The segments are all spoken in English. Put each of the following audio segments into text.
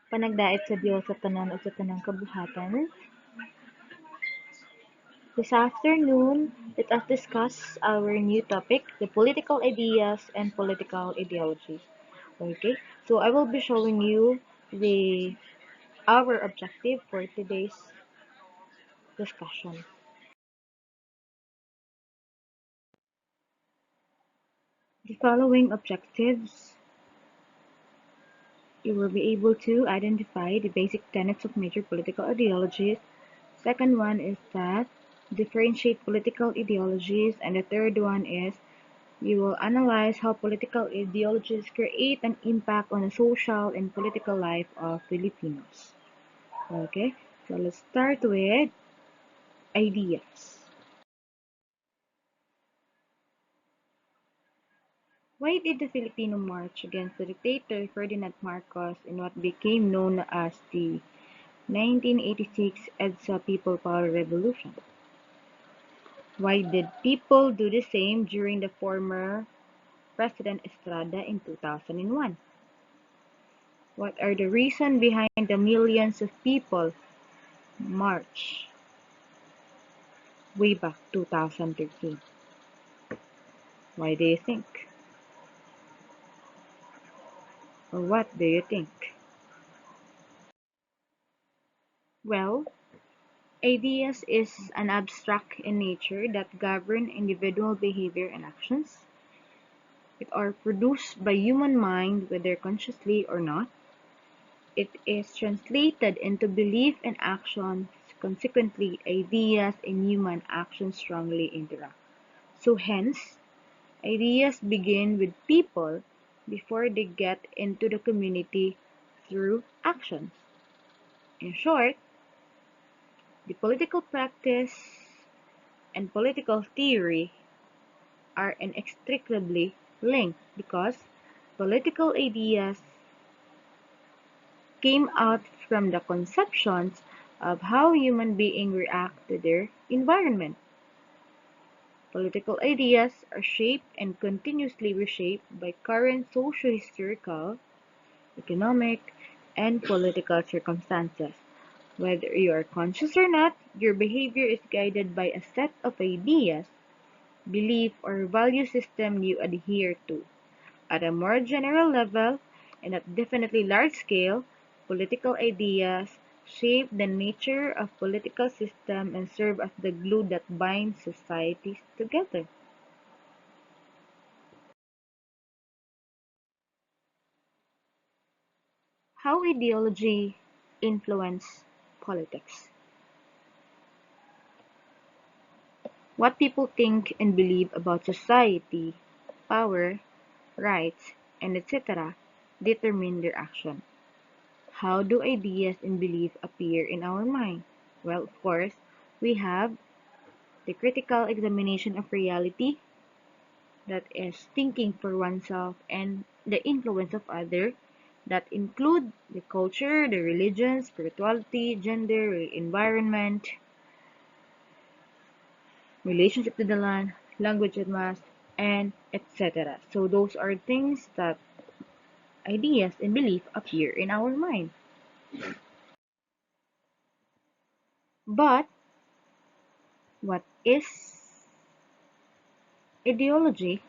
Panagdait sa Dios sa tanan ug sa tanang kabuhatan. This afternoon, let us discuss our new topic, the political ideas and political ideology. Okay, so I will be showing you the our objective for today's discussion. The following objectives, you will be able to identify the basic tenets of major political ideologies. Second one is that differentiate political ideologies, and the third one is you will analyze how political ideologies create an impact on the social and political life of Filipinos. Okay, so let's start with ideas. Why did the Filipino march against the dictator Ferdinand Marcos in what became known as the 1986 EDSA People Power Revolution? Why did people do the same during the former President Estrada in 2001? What are the reasons behind the millions of people march way back 2013? Why do you think? Or what do you think? Well, ideas is an abstract in nature that govern individual behavior and actions. It are produced by human mind whether consciously or not. It is translated into belief and action. Consequently, ideas and human action strongly interact. So hence, ideas begin with people before they get into the community through actions. In short, the political practice and political theory are inextricably linked because political ideas came out from the conceptions of how human beings react to their environment. Political ideas are shaped and continuously reshaped by current socio-historical, economic, and political circumstances. Whether you are conscious or not, your behavior is guided by a set of ideas, belief, or value system you adhere to. At a more general level, and at definitely large scale, political ideas shape the nature of political system and serve as the glue that binds societies together. How ideology influence politics. What people think and believe about society, power, rights, and etc. determine their action. How do ideas and beliefs appear in our mind? Well, of course, we have the critical examination of reality, that is thinking for oneself, and the influence of others, that include the culture, the religion, spirituality, gender, environment, relationship to the land, language and mass, and etc. So those are things that ideas and belief appear in our mind. But what is ideology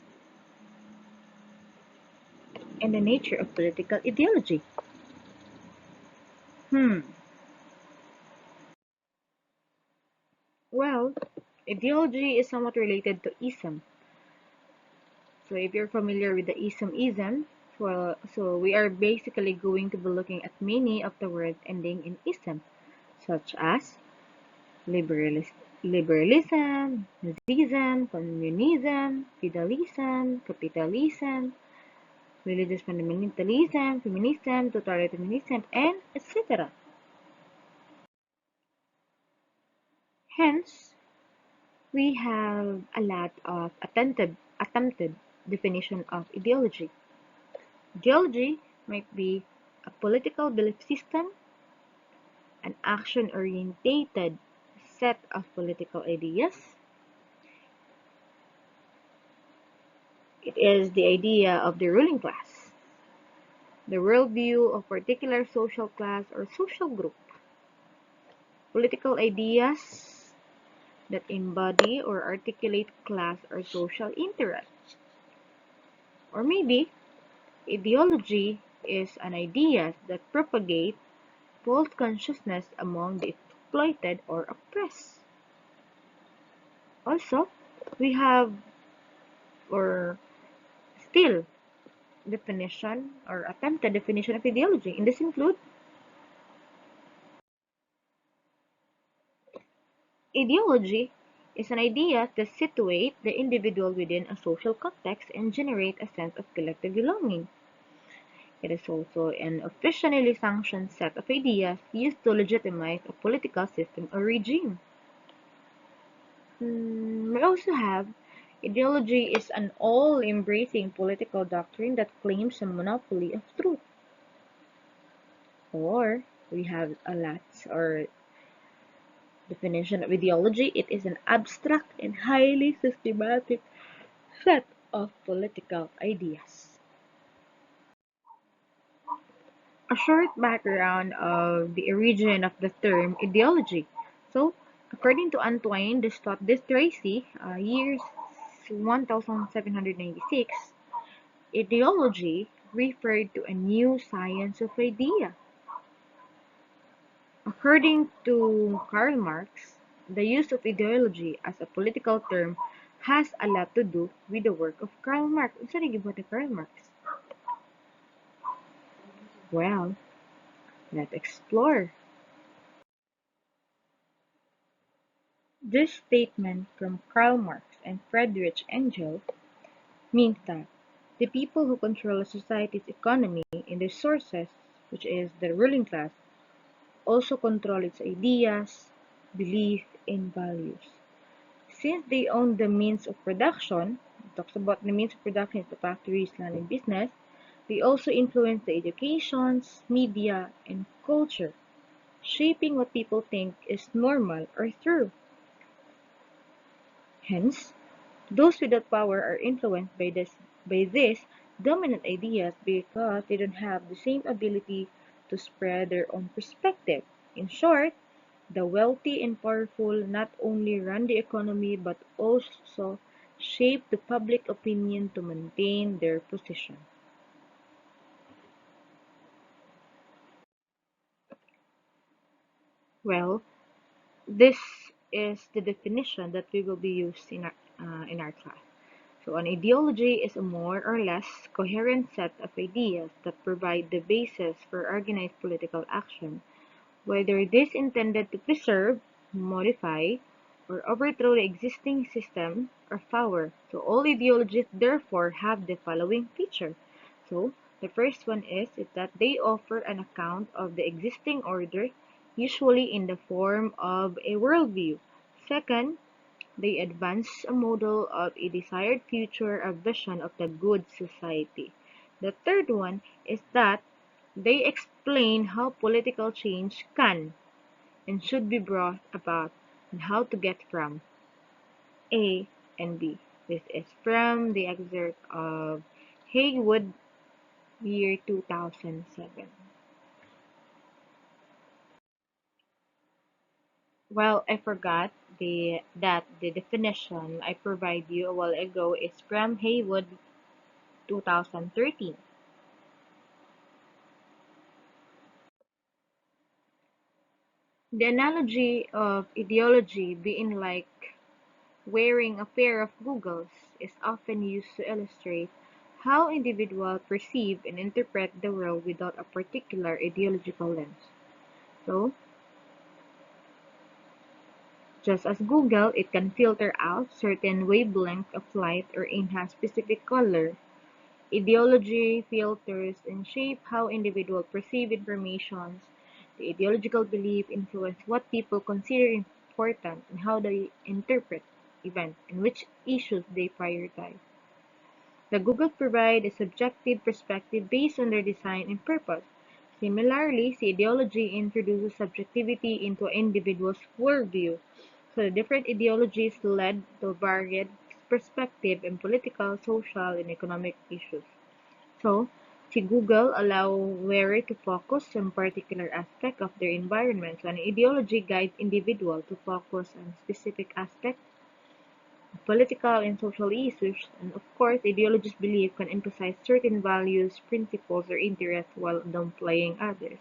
and the nature of political ideology? Hmm. Well, ideology is somewhat related to ism. So if you're familiar with the ism, well, so we are basically going to be looking at many of the words ending in ism, such as liberalism, Nazism, communism, feudalism, capitalism, religious fundamentalism, feminism, totalitarianism, and etc. Hence, we have a lot of attempted definition of ideology. Ideology might be a political belief system, an action-orientated set of political ideas. It is the idea of the ruling class. the worldview of particular social class or social group, political ideas that embody or articulate class or social interests. Or maybe ideology is an idea that propagate false consciousness among the exploited or oppressed. Also, we have or still definition or attempted definition of ideology. In this include ideology is an idea to situate the individual within a social context and generate a sense of collective belonging. It is also an officially sanctioned set of ideas used to legitimize a political system or regime. We also have ideology is an all-embracing political doctrine that claims a monopoly of truth. Or we have a lot or definition of ideology. It is an abstract and highly systematic set of political ideas. A short background of the origin of the term ideology. So, according to Antoine de Tracy, years 1796, ideology referred to a new science of idea. According to Karl Marx, the use of ideology as a political term has a lot to do with the work of Karl Marx. Unsa naging ni Karl Marx? Well, let's explore. This statement from Karl Marx and Friedrich Engels means that the people who control a society's economy and the sources, which is the ruling class, also control its ideas, beliefs, and values. Since they own the means of production, it talks about the means of production is the factories, land, and business, they also influence the educations, media, and culture, shaping what people think is normal or true. Hence, those without power are influenced by these dominant ideas because they don't have the same ability to spread their own perspective. In short, the wealthy and powerful not only run the economy but also shape the public opinion to maintain their position. Well, this is the definition that we will be used in our class. So, an ideology is a more or less coherent set of ideas that provide the basis for organized political action, whether this intended to preserve, modify, or overthrow the existing system of power. So all ideologies therefore have the following feature. So the first one is that they offer an account of the existing order, usually in the form of a worldview. Second, they advance a model of a desired future, a vision of the good society. The third one is that they explain how political change can and should be brought about and how to get from A and B. This is from the excerpt of Haywood, year 2007. Well, I forgot the definition I provided you a while ago is from Haywood 2013. The analogy of ideology being like wearing a pair of goggles is often used to illustrate how individuals perceive and interpret the world without a particular ideological lens. So, just as Google, it can filter out certain wavelength of light or enhance specific color. Ideology filters and shape how individuals perceive information. The ideological belief influence what people consider important and how they interpret events and which issues they prioritize. The Google provide a subjective perspective based on their design and purpose. Similarly, the ideology introduces subjectivity into an individual's worldview. So the different ideologies led to varied perspective in political, social, and economic issues. So, See, Google allow wearer to focus on particular aspect of their environment. So an ideology guides individual to focus on specific aspect of political and social issues. And of course, ideologies belief can emphasize certain values, principles, or interests while downplaying others.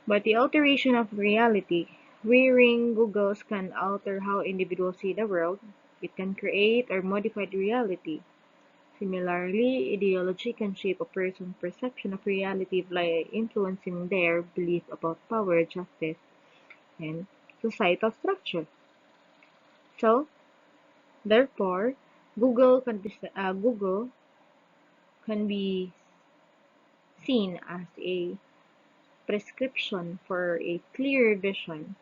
But the alteration of reality, wearing goggles can alter how individuals see the world. It can create or modify the reality. Similarly, ideology can shape a person's perception of reality by influencing their belief about power, justice, and societal structure. So, therefore, Google can be seen as a prescription for a clear vision.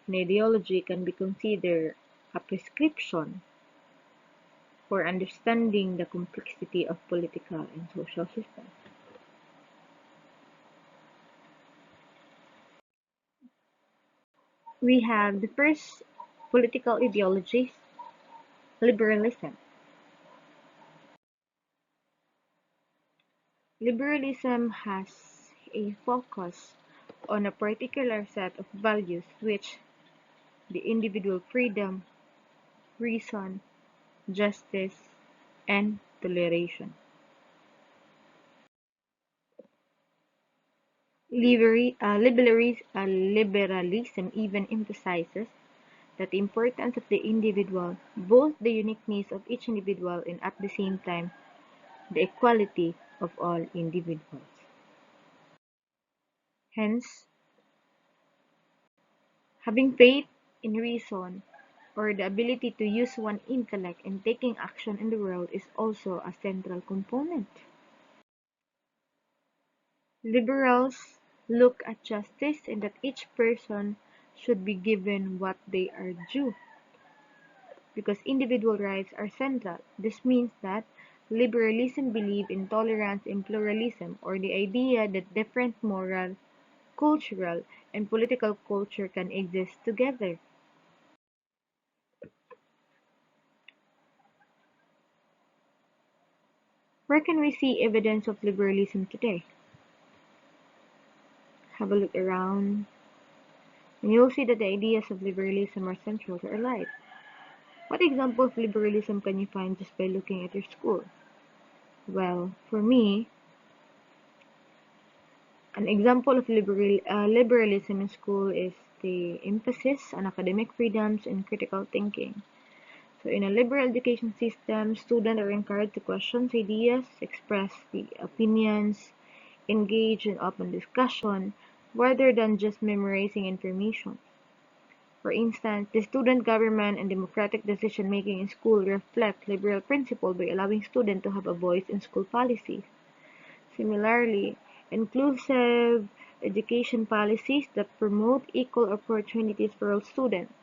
An ideology can be considered a prescription for understanding the complexity of political and social systems. We have the first political ideology, liberalism. Liberalism has a focus on a particular set of values which the individual freedom, reason, justice, and toleration. Liberalism even emphasizes that the importance of the individual, both the uniqueness of each individual and at the same time the equality of all individuals. Hence, having faith in reason or the ability to use one intellect in taking action in the world is also a central component. Liberals look at justice and that each person should be given what they are due because individual rights are central. This means that liberalism believes in tolerance and pluralism or the idea that different moral, cultural, and political culture can exist together. Where can we see evidence of liberalism today? Have a look around, and you'll see that the ideas of liberalism are central to our life. What example of liberalism can you find just by looking at your school? Well, for me, an example of liberalism in school is the emphasis on academic freedoms and critical thinking. So, in a liberal education system, students are encouraged to question ideas, express the opinions, engage in open discussion, rather than just memorizing information. For instance, the student government and democratic decision making in school reflect liberal principle by allowing students to have a voice in school policies. Similarly, inclusive education policies that promote equal opportunities for all students,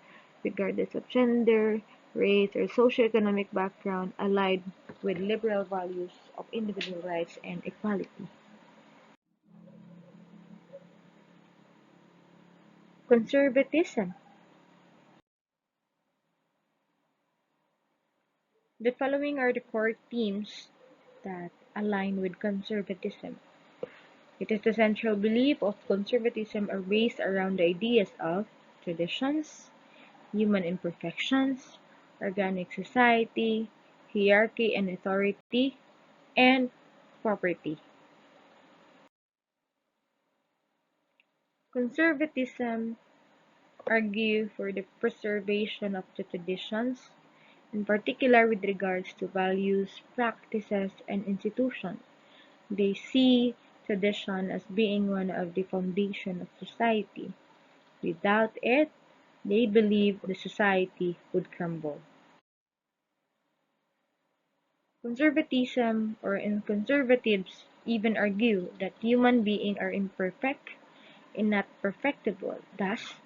regardless of gender, race, or socioeconomic background, align with liberal values of individual rights and equality. Conservatism. The following are the core themes that align with conservatism. It is the central belief of conservatism are based around the ideas of traditions, human imperfections, organic society, hierarchy and authority, and property. Conservatism argue for the preservation of the traditions, in particular with regards to values, practices, and institutions. They see tradition as being one of the foundation of society. Without it, they believe the society would crumble. Conservatism or in conservatives even argue that human beings are imperfect and not perfectible. Thus,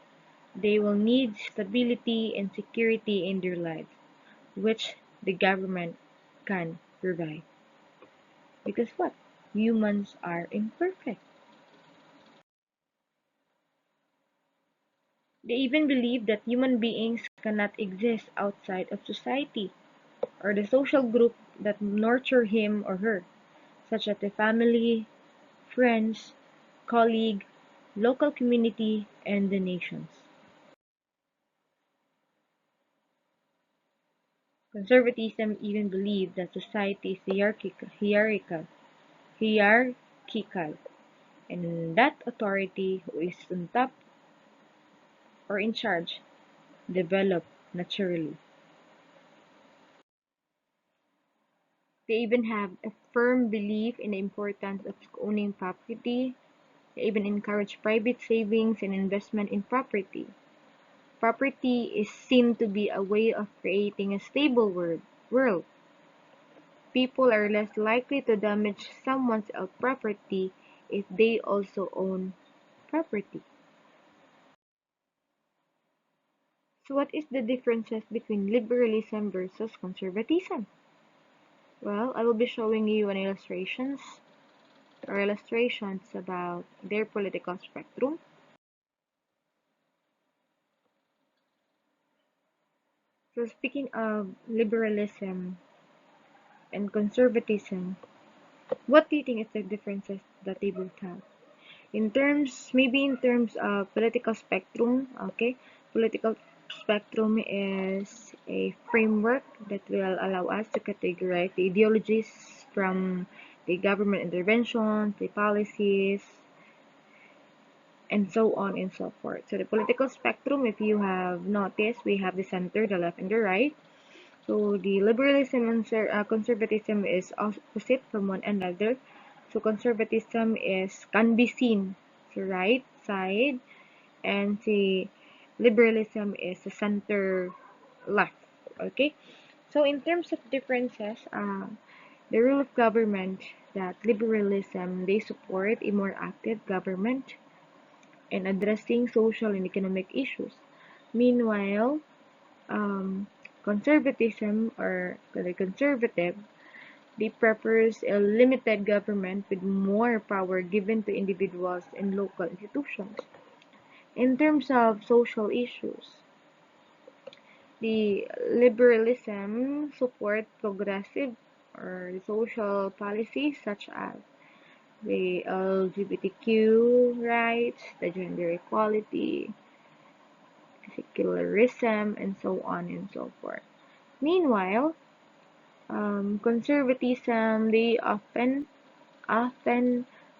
they will need stability and security in their lives, which the government can provide. Because what? Humans are imperfect. They even believe that human beings cannot exist outside of society or the social group that nurture him or her. such as the family, friends, colleague, local community, and the nations. Conservatism even believes that society is hierarchical, and that authority who is on top or in charge develop naturally. They even have a firm belief in the importance of owning property. They even encourage private savings and investment in property. Property is seen to be a way of creating a stable world. People are less likely to damage someone else's property if they also own property. So what is the differences between liberalism versus conservatism? Well, I will be showing you an illustrations about their political spectrum. So speaking of liberalism and conservatism, what do you think is the differences that they both have? Maybe in terms of political spectrum, okay? Political spectrum is a framework that will allow us to categorize the ideologies from the government interventions, the policies, and so on and so forth. So the political spectrum, if you have noticed, we have the center, the left, and the right. So the liberalism and conservatism is opposite from one another. So conservatism is can be seen the right side, and the liberalism is the center left. Okay. So in terms of differences, the rule of government that liberalism they support a more active government in addressing social and economic issues. Meanwhile, conservatism or the conservative, they prefers a limited government with more power given to individuals and local institutions. In terms of social issues, the liberalism support progressive or social policies such as the LGBTQ rights, the gender equality, secularism, and so on and so forth. Meanwhile, conservatism they often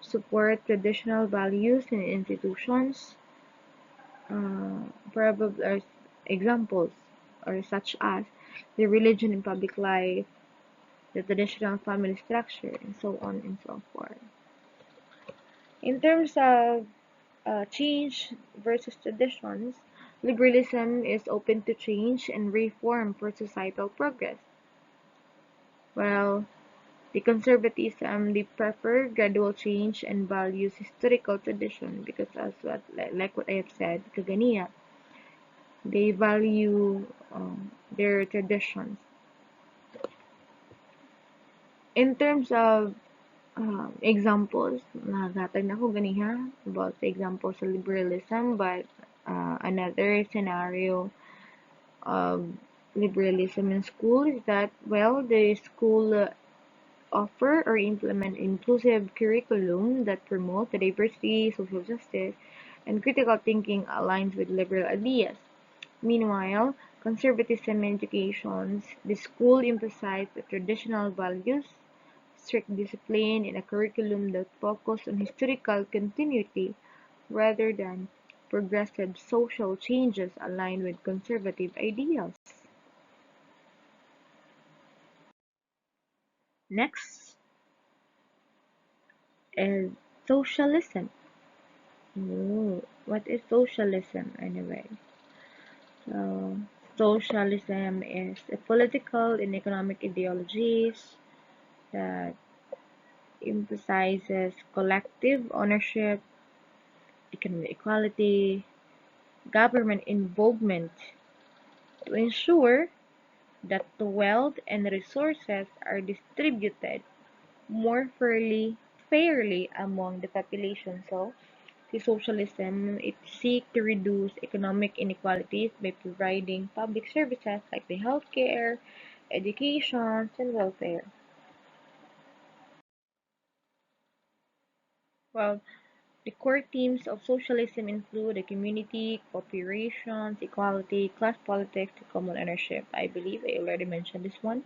support traditional values and institutions. Probably as examples or such as the religion in public life, the traditional family structure, and so on and so forth. In terms of change versus traditions, liberalism is open to change and reform for societal progress. While the conservatism, they prefer gradual change and values historical tradition because as like what I have said, Kaganiya, they value their traditions. In terms of examples, nagatag na ko ganiha about the examples of liberalism, but another scenario of liberalism in school is that, well, the school offer or implement inclusive curriculum that promote the diversity, social justice, and critical thinking aligns with liberal ideas. Meanwhile, conservatism in education, the school emphasized the traditional values, strict discipline, and a curriculum that focused on historical continuity rather than progressive social changes aligned with conservative ideals. Next is socialism. Ooh, what is socialism anyway? So, socialism is a political and economic ideologies that emphasizes collective ownership, economic equality, government involvement to ensure that the wealth and resources are distributed more fairly among the population. So, the socialism it seeks to reduce economic inequalities by providing public services like the healthcare, education, and welfare. Well, the core themes of socialism include the community, cooperation, equality, class politics, common ownership. I believe I already mentioned this one.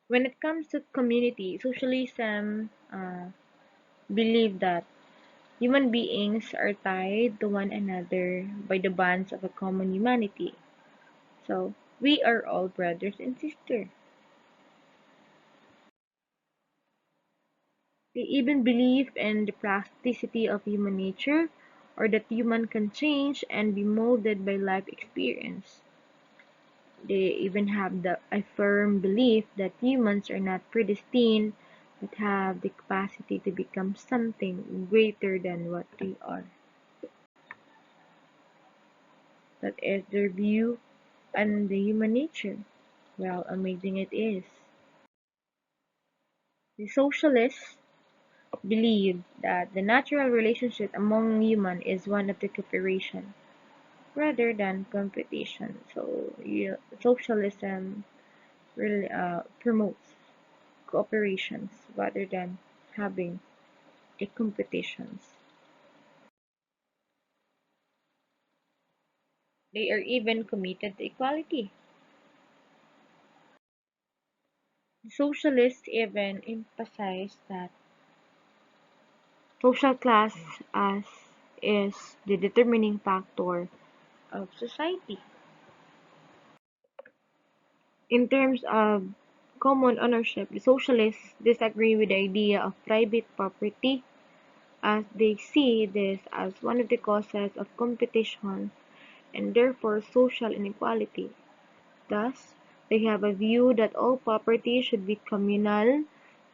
When it comes to community, socialism believe that human beings are tied to one another by the bonds of a common humanity. So, we are all brothers and sisters. They even believe in the plasticity of human nature, or that human can change and be molded by life experience. They even have a firm belief that humans are not predestined, but have the capacity to become something greater than what they are. That is their view on the human nature. Well, amazing it is. The socialists believe that the natural relationship among humans is one of the cooperation rather than competition. So, socialism really promotes cooperations rather than having a competitions. They are even committed to equality. The socialists even emphasize that social class as is the determining factor of society. In terms of common ownership, the socialists disagree with the idea of private property, as they see this as one of the causes of competition and therefore social inequality. Thus, they have a view that all property should be communal,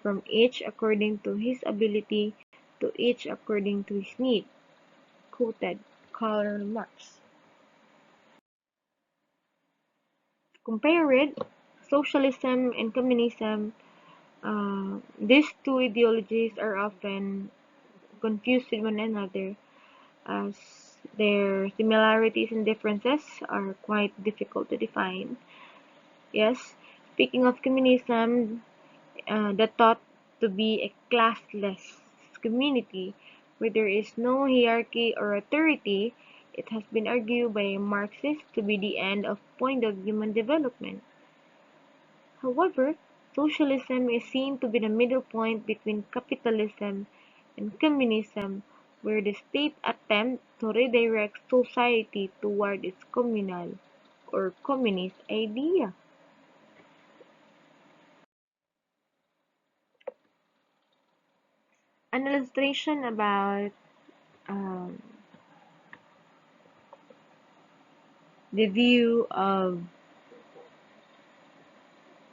from each according to his ability to each according to his need. Quoted Karl Marx. Compare it, socialism and communism. These two ideologies are often confused with one another, as their similarities and differences are quite difficult to define. Yes, speaking of communism, the thought to be a classless community where there is no hierarchy or authority, it has been argued by Marxists to be the end of point of human development. However, socialism is seen to be the middle point between capitalism and communism, where the state attempts to redirect society toward its communal or communist idea. An illustration about um, the view of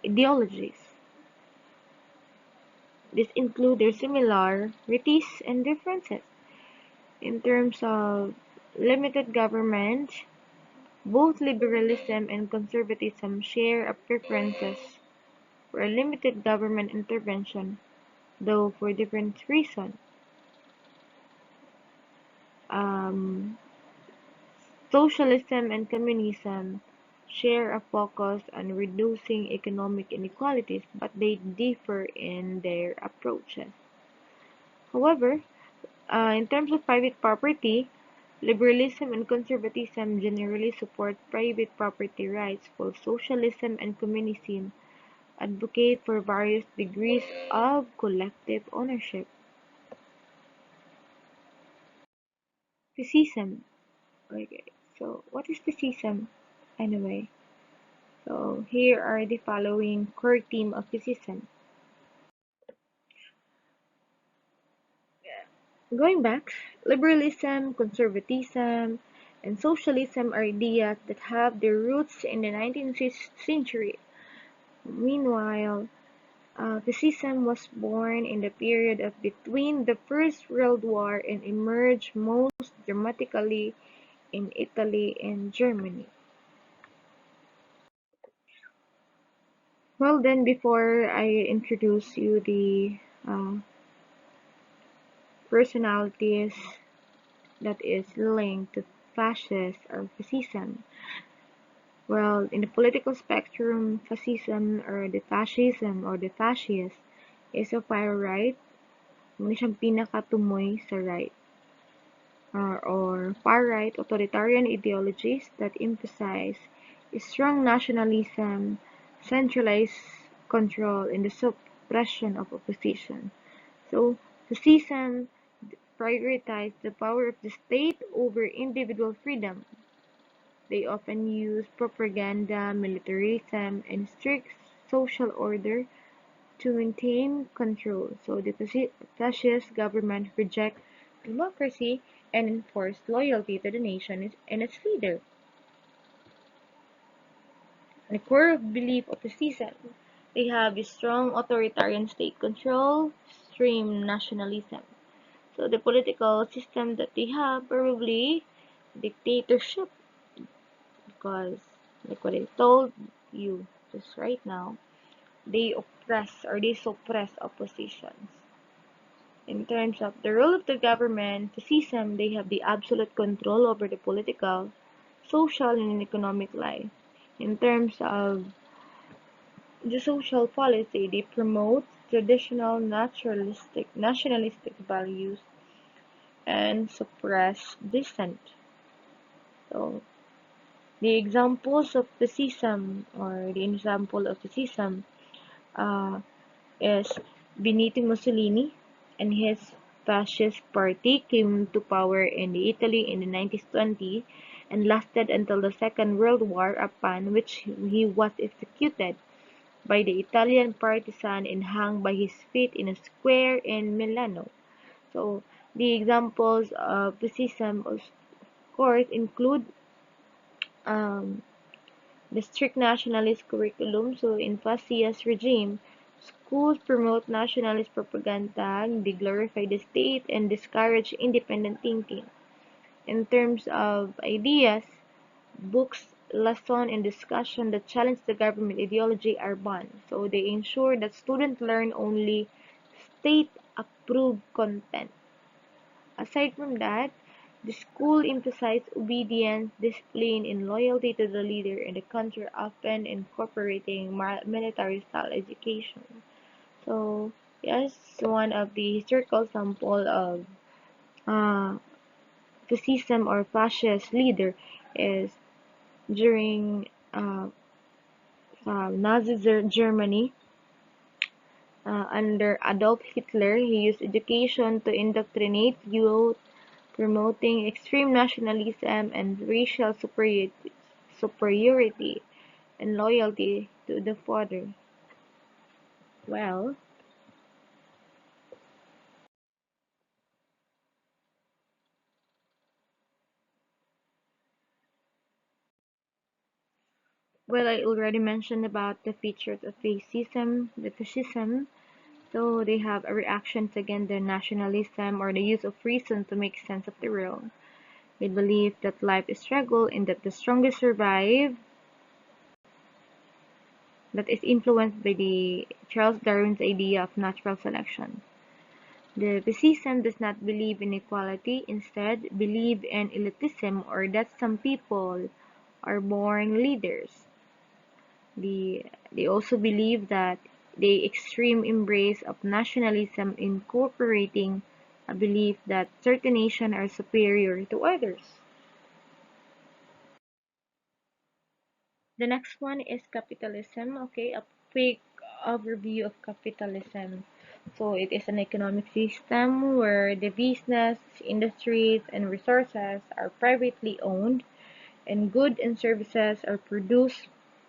ideologies. This include their similarities and differences. In terms of limited government, both liberalism and conservatism share a preferences for a limited government intervention, though for different reasons. Um, Socialism and communism share a focus on reducing economic inequalities, but they differ in their approaches. However, in terms of private property, liberalism and conservatism generally support private property rights, while socialism and communism advocate for various degrees of collective ownership. Fascism. Okay, so what is fascism anyway? So here are the following core theme of fascism. Going back, liberalism, conservatism, and socialism are ideas that have their roots in the 19th century. Meanwhile, fascism was born in the period of between the First World War and emerged most dramatically in Italy and Germany. Well, then, before I introduce you the uh, personalities that is linked to fascist or fascism, well, in the political spectrum, fascism or the fascism or the fascist is a far right, Muna siyang pinakatumoy sa right or far-right authoritarian ideologies that emphasize strong nationalism, centralized control, and the suppression of opposition. So, fascism prioritized the power of the state over individual freedom. They often use propaganda, militarism, and strict social order to maintain control. So the fascist government reject democracy and enforce loyalty to the nation and its leader. The core belief of fascism, they have a strong authoritarian state control, extreme nationalism. So the political system that they have probably dictatorship because like what I told you just right now, they oppress or they suppress oppositions. In terms of the role of the government, fascism, they have the absolute control over the political, social, and economic life. In terms of the social policy, they promote traditional nationalistic values and suppress dissent. So, the examples of fascism or the example of fascism uh, is Benito Mussolini and his fascist party came to power in Italy in the 1920 and lasted until the Second World War, upon which he was executed by the Italian partisan and hung by his feet in a square in Milano. So the examples of fascism, of course, include um, the strict nationalist curriculum. So in fascist regime, schools promote nationalist propaganda, they glorify the state, and discourage independent thinking. In terms of ideas, books, lesson, and discussion that challenge the government ideology are banned. So they ensure that students learn only state-approved content. Aside from that, the school emphasized obedience, discipline, and loyalty to the leader, and the country often incorporating military-style education. So, yes, one of the historical sample of uh, fascism or fascist leader is during Nazi Germany under Adolf Hitler. He used education to indoctrinate youth, promoting extreme nationalism and racial superiority and loyalty to the father. Well, I already mentioned about the features of fascism. So they have a reactions against the nationalism or the use of reason to make sense of the world. They believe that life is struggle and that the strongest survive. That is influenced by the Charles Darwin's idea of natural selection. The Physicism does not believe in equality, instead believe in elitism or that some people are born leaders. They also believe that the extreme embrace of nationalism incorporating a belief that certain nations are superior to others. The next one is capitalism. Okay, a quick overview of capitalism. So it is an economic system where the business, industries, and resources are privately owned and goods and services are produced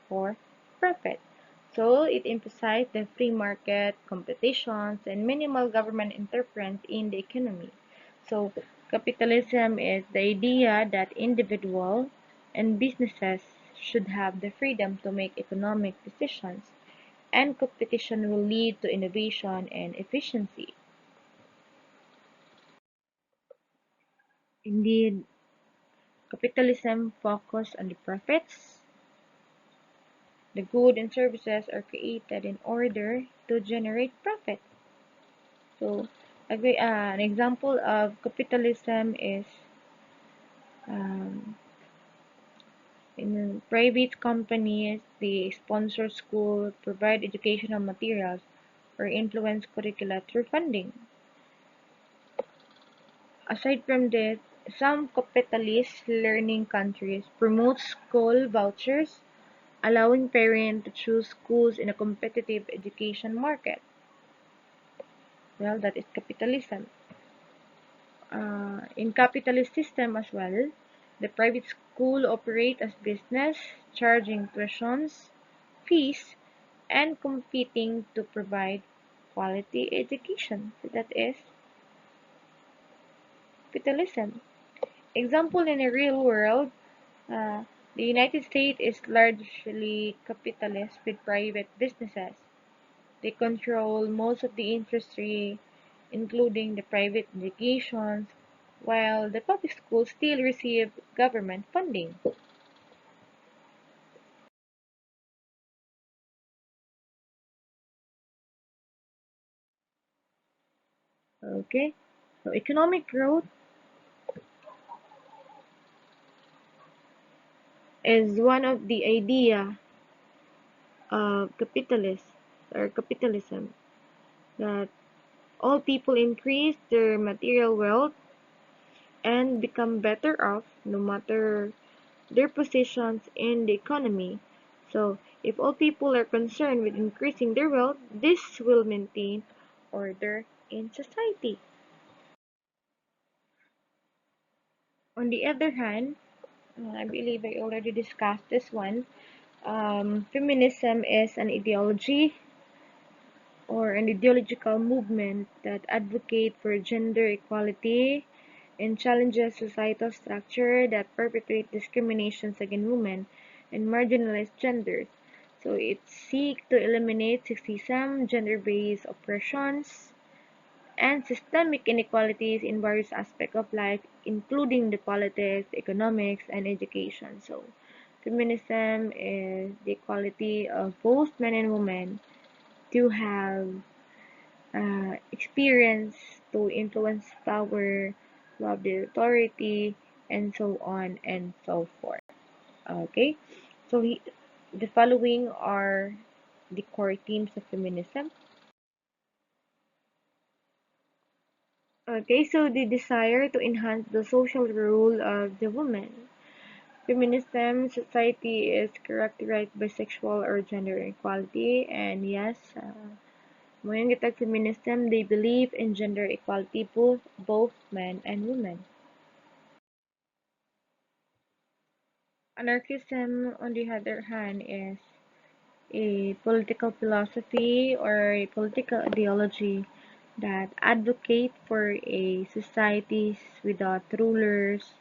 for profit. So it emphasizes the free market, competitions, and minimal government interference in the economy. So capitalism is the idea that individuals and businesses should have the freedom to make economic decisions, and competition will lead to innovation and efficiency. Indeed, capitalism focuses on the profits. The goods and services are created in order to generate profit. So, an example of capitalism is um, in private companies, they sponsor school, provide educational materials, or influence curricula through funding. Aside from this, some capitalist learning countries promote school vouchers, allowing parents to choose schools in a competitive education market. Well, that is capitalism. In capitalist system as well, the private school operate as business, charging tuitions, fees, and competing to provide quality education. So that is capitalism. Example in a real world, uh, the United States is largely capitalist with private businesses. They control most of the industry, including the private educations, while the public schools still receive government funding. Okay, so economic growth is one of the idea of capitalist or capitalism that all people increase their material wealth and become better off no matter their positions in the economy. So, if all people are concerned with increasing their wealth, this will maintain order in society. On the other hand, I believe I already discussed this one. Feminism is an ideology or an ideological movement that advocate for gender equality and challenges societal structure that perpetuate discriminations against women and marginalized genders. So it seeks to eliminate sexism, gender-based oppressions, and systemic inequalities in various aspects of life, including the politics, economics, and education. So feminism is the equality of both men and women to have experience, to influence power, to have the authority, and so on and so forth. Okay, so the following are the core themes of feminism. Okay, so the desire to enhance the social role of the woman. Feminism society is characterized by sexual or gender equality, and yes, Moyang Gitag feminism, they believe in gender equality, both men and women. Anarchism, on the other hand, is a political philosophy or a political ideology that advocate for a societies without rulers,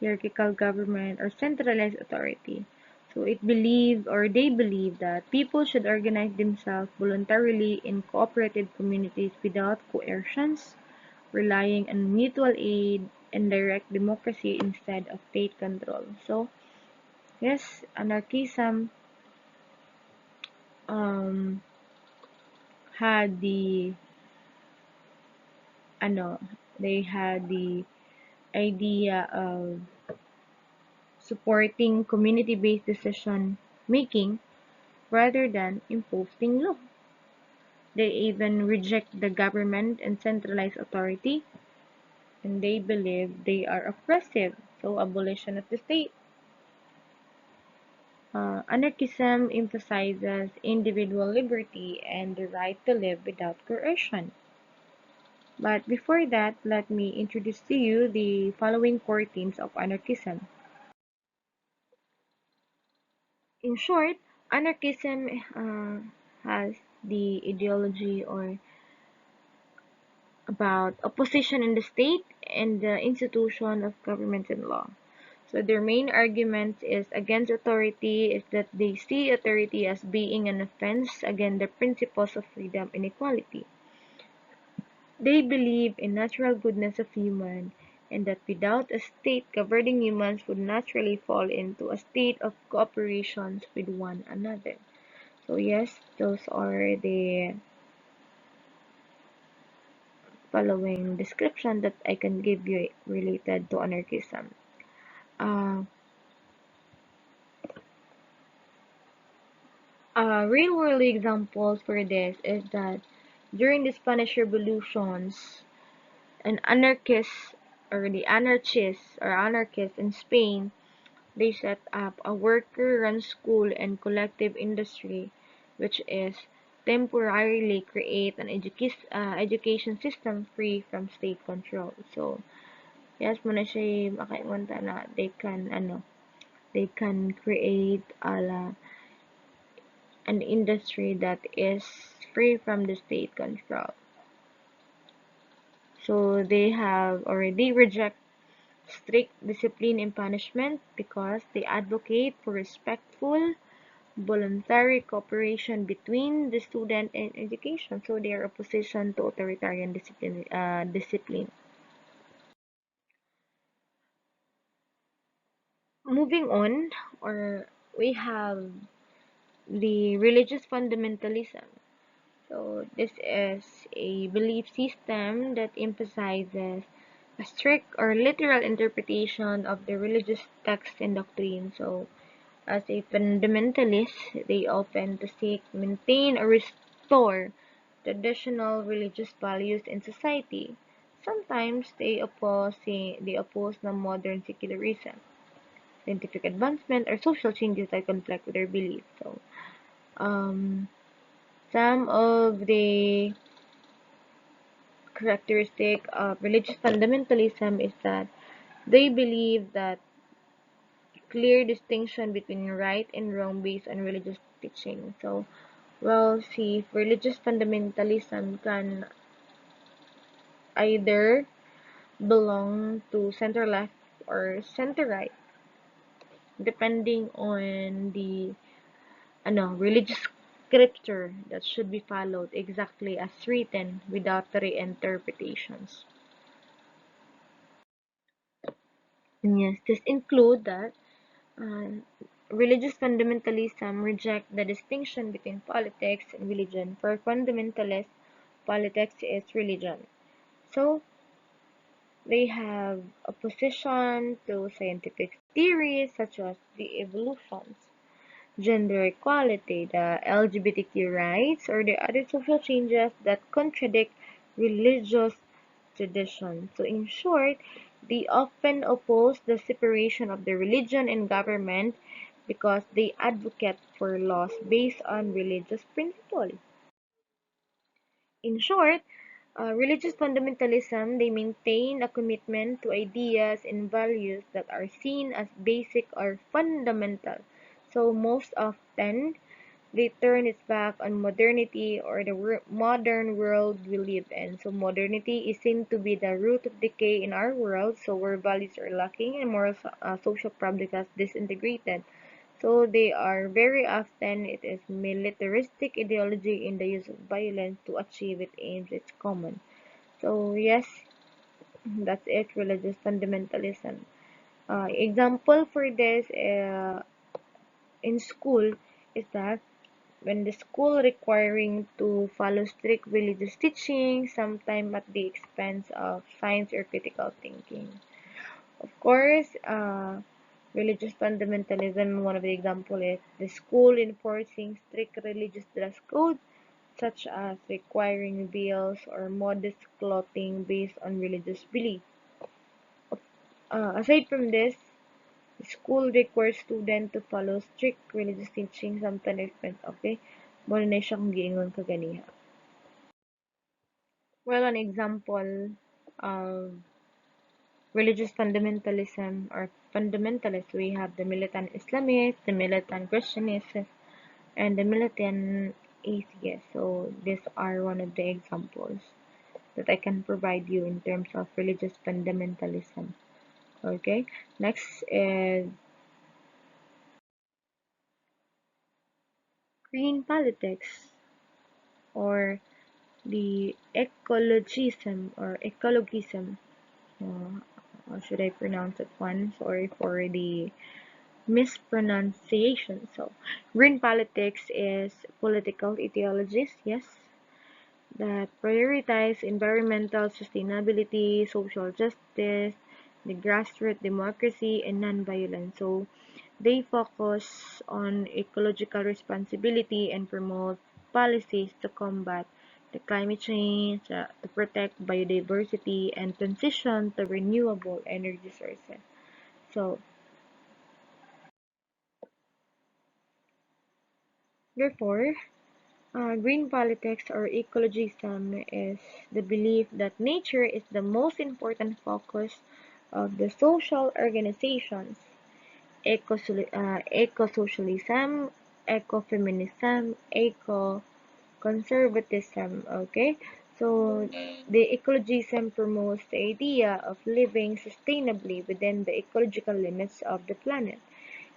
hierarchical government, or centralized authority. So they believe that people should organize themselves voluntarily in cooperative communities without coercions, relying on mutual aid and direct democracy instead of state control. So, yes, anarchism um, had the ano, they had the idea of supporting community-based decision making rather than imposing law. They even reject the government and centralized authority, and they believe they are oppressive. So, abolition of the state. Anarchism emphasizes individual liberty and the right to live without coercion. But before that, let me introduce to you the following core themes of anarchism. In short, anarchism has the ideology or about opposition in the state and the institution of government and law. So their main argument is against authority is that they see authority as being an offense against the principles of freedom and equality. They believe in natural goodness of human and that without a state governing humans would naturally fall into a state of cooperation with one another. So yes, those are the following description that I can give you related to anarchism. Uh, Real world examples for this is that during the Spanish revolutions, an anarchist or the anarchists in Spain, they set up a worker-run school and collective industry, which is temporarily create an education system free from state control. So, yes, mo na siya makaingunta na they can create an industry that is free from the state control. So they have already reject strict discipline and punishment because they advocate for respectful, voluntary cooperation between the student and education. So they are opposition to authoritarian discipline. Moving on, or we have the religious fundamentalism. So this is a belief system that emphasizes a strict or literal interpretation of the religious text and doctrine. So as a fundamentalist, they often to seek, maintain, or restore traditional religious values in society. Sometimes they oppose the modern secularism, scientific advancement, or social changes that conflict with their beliefs. So, um, some of the characteristic of religious fundamentalism is that they believe that clear distinction between right and wrong based on religious teaching. So, well, see, if religious fundamentalism can either belong to center left or center right, depending on the religious scripture that should be followed exactly as written without reinterpretations. And yes, this include that uh, religious fundamentalism reject the distinction between politics and religion. For fundamentalists, politics is religion. So they have opposition to scientific theories such as the evolutions, gender equality, the LGBTQ rights, or the other social changes that contradict religious tradition. So, in short, they often oppose the separation of the religion and government because they advocate for laws based on religious principles. In short, religious fundamentalism, they maintain a commitment to ideas and values that are seen as basic or fundamental. So most often, they turn its back on modernity or the modern world we live in. So modernity is seen to be the root of decay in our world, so where values are lacking and moral social fabric has disintegrated. So they are very often it is militaristic ideology in the use of violence to achieve its aims. It's common. So yes, that's it. Religious fundamentalism. Example for this in school is that when the school requiring to follow strict religious teaching, sometimes at the expense of science or critical thinking. Of course, religious fundamentalism, one of the example is the school enforcing strict religious dress code, such as requiring veils or modest clothing based on religious belief. Aside from this, the school requires students to follow strict religious teaching, sometimes expense, okay? Mo na siya kung giingon ka ganiha. Well, an example of religious fundamentalism or fundamentalists, we have the militant Islamists, the militant Christianists, and the militant atheists. So these are one of the examples that I can provide you in terms of religious fundamentalism. Okay, next is green politics or the ecologism. How should I pronounce it one? Sorry for the mispronunciation. So, green politics is political ideologies, yes, that prioritize environmental sustainability, social justice, the grassroots democracy, and non-violence. So, they focus on ecological responsibility and promote policies to combat the climate change, to protect biodiversity, and transition to renewable energy sources. So, therefore, green politics or ecologism is the belief that nature is the most important focus of the social organizations. Eco-socialism, ecofeminism, eco-conservatism, okay? So, the ecologism promotes the idea of living sustainably within the ecological limits of the planet,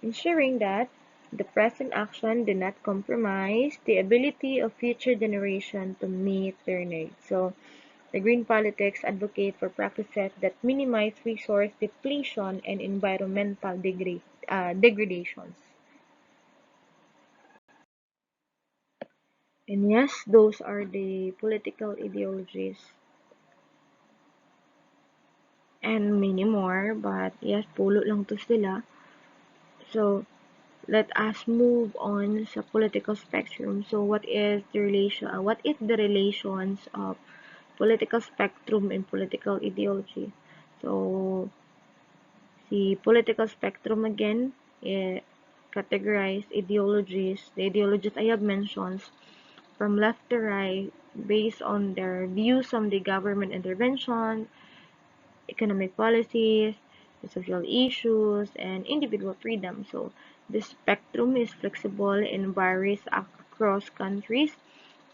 ensuring that the present action do not compromise the ability of future generations to meet their needs. So, the green politics advocate for practices that minimize resource depletion and environmental degradations. And yes, those are the political ideologies and many more, but yes, pulo lang to sila. So, let us move on sa political spectrum. So, what is the relations of political spectrum and political ideology? So, the political spectrum again, categorize ideologies. The ideologies I have mentioned from left to right based on their views on the government intervention, economic policies, the social issues, and individual freedom. So the spectrum is flexible and varies across countries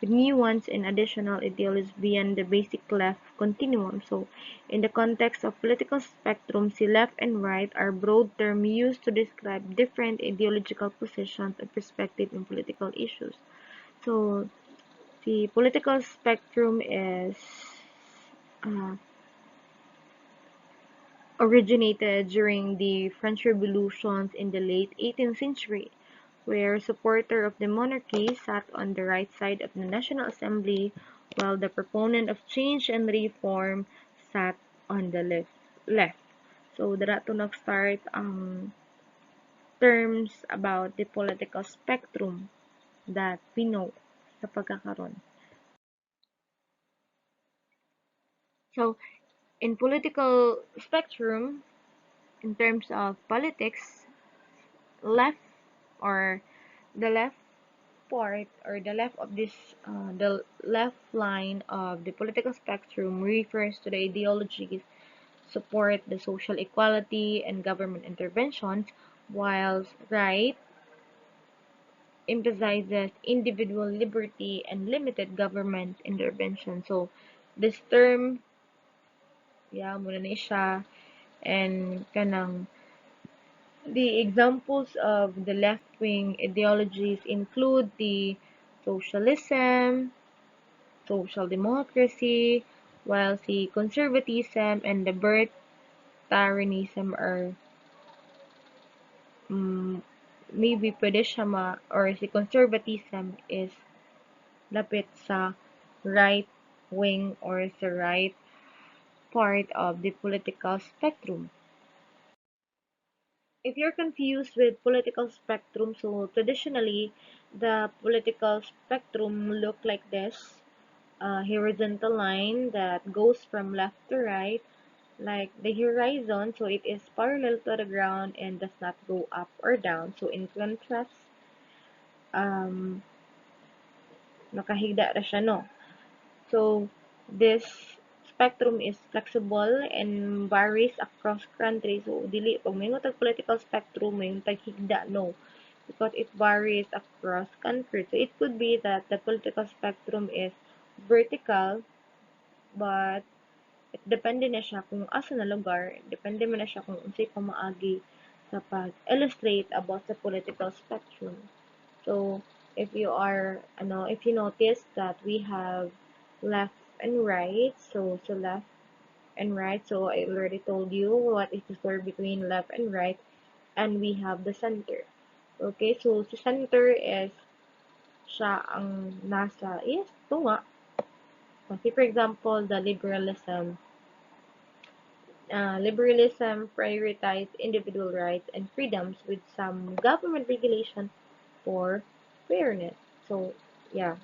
with nuance and additional ideologies beyond the basic left continuum. So in the context of political spectrum, the left and right are broad terms used to describe different ideological positions and perspectives in political issues. So the political spectrum is uh, originated during the French Revolutions in the late 18th century, where supporters of the monarchy sat on the right side of the National Assembly, while the proponent of change and reform sat on the left. So, dara to nag-start ang terms about the political spectrum that we know sa pagkakaroon. So, in political spectrum, in terms of politics, left or the left part or the left of the left line of the political spectrum refers to the ideologies support the social equality and government interventions, whilst right emphasizes individual liberty and limited government intervention. So this term, yeah, muna na siya, and kanang the examples of the left-wing ideologies include the socialism, social democracy, while the conservatism and the libertarianism are um, maybe pwede siya or si conservatism is lapit sa right wing or sa right part of the political spectrum. If you're confused with political spectrum, so traditionally the political spectrum look like this, a horizontal line that goes from left to right, like the horizon, so it is parallel to the ground and does not go up or down. So in contrast, um, nakahigda ra siya, no? So this spectrum is flexible and varies across countries. So dili pag may tag political spectrum, may tag higda, no, because it varies across countries. So it could be that the political spectrum is vertical, but depende na siya kung asa na lugar, depende man na siya kung unsay pamaagi sa pag-illustrate about the political spectrum. So, if you notice that we have left and right, so left and right, so I already told you what is the story between left and right, and we have the center. Okay, so the center is siya ang nasa, yes, ito nga. Kasi for example, the liberalism prioritizes individual rights and freedoms with some government regulation for fairness. So, yeah.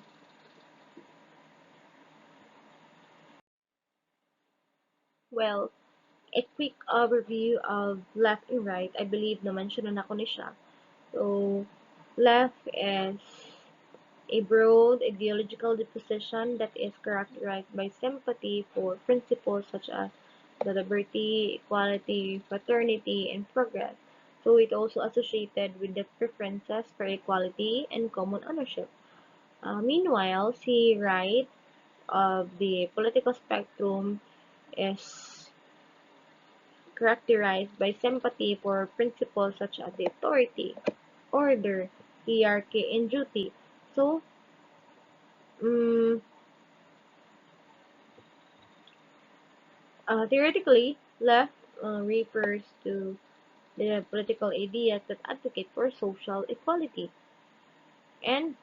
Well, a quick overview of left and right. I believe na-mention na ko ni siya. So, left is a broad ideological position that is characterized by sympathy for principles such as the liberty, equality, fraternity, and progress. So it also associated with the preferences for equality and common ownership. Meanwhile, see right of the political spectrum is characterized by sympathy for principles such as the authority, order, hierarchy, and duty. So, mm theoretically, left refers to the political ideas that advocate for social equality, and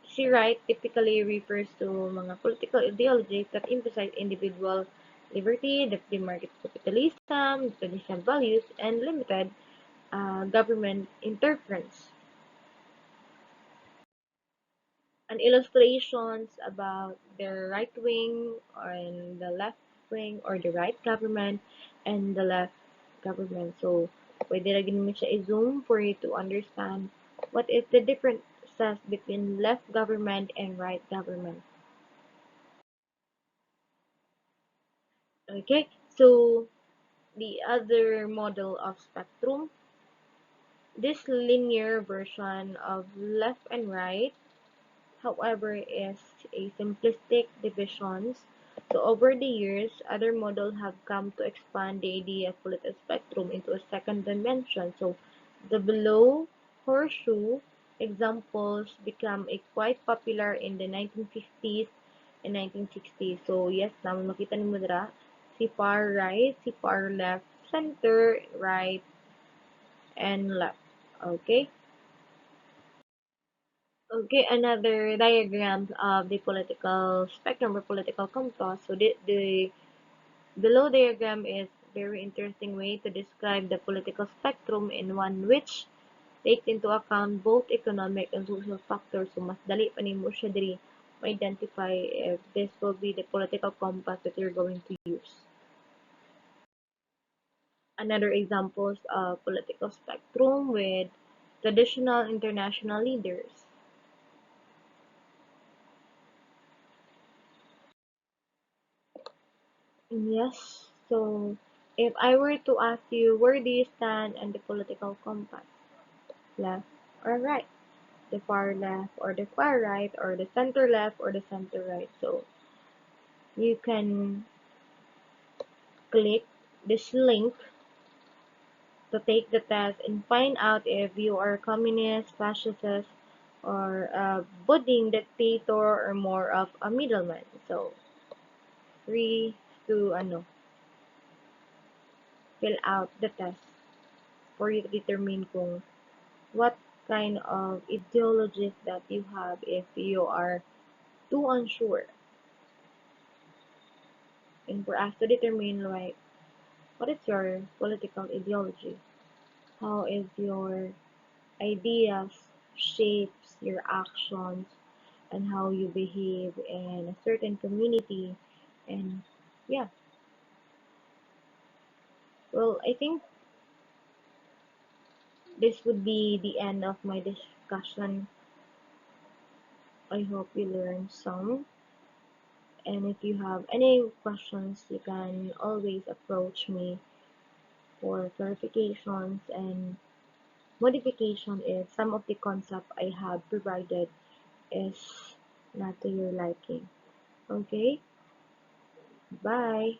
si right typically refers to mga political ideologies that emphasize individual liberty, the free market capitalism, traditional values, and limited government interference. And illustrations about the right wing and the left wing, or the right government and the left government. So, pwede lagi naman siya i-zoom for you to understand what is the differences between left government and right government. Okay, so the other model of spectrum, this linear version of left and right, however, is a simplistic divisions. So over the years, other models have come to expand the idea of political spectrum into a second dimension. So the below horseshoe examples become a quite popular in the 1950s and 1960s. So yes, naman makita ni mo dira, si far right, si far left, center, right, and left. Okay? Okay, another diagram of the political spectrum or political compass. So the below diagram is very interesting way to describe the political spectrum, in one which takes into account both economic and social factors. So mas dali pa nimo siya diri ma-identify if this will be the political compass that you're going to use. Another examples of political spectrum with traditional international leaders. Yes. So, if I were to ask you, where do you stand on the political compass? Left or right? The far left or the far right, or the center left or the center right? So, you can click this link to take the test and find out if you are communist, fascist, or a budding dictator, or more of a middleman. So, free to fill out the test for you to determine kung what kind of ideologies that you have if you are too unsure, and for us to determine like what is your political ideology, how is your ideas shapes your actions and how you behave in a certain community. And yeah, well, I think this would be the end of my discussion. I hope you learned some. And if you have any questions, you can always approach me for clarifications and modification if some of the concept I have provided is not to your liking. Okay? Bye.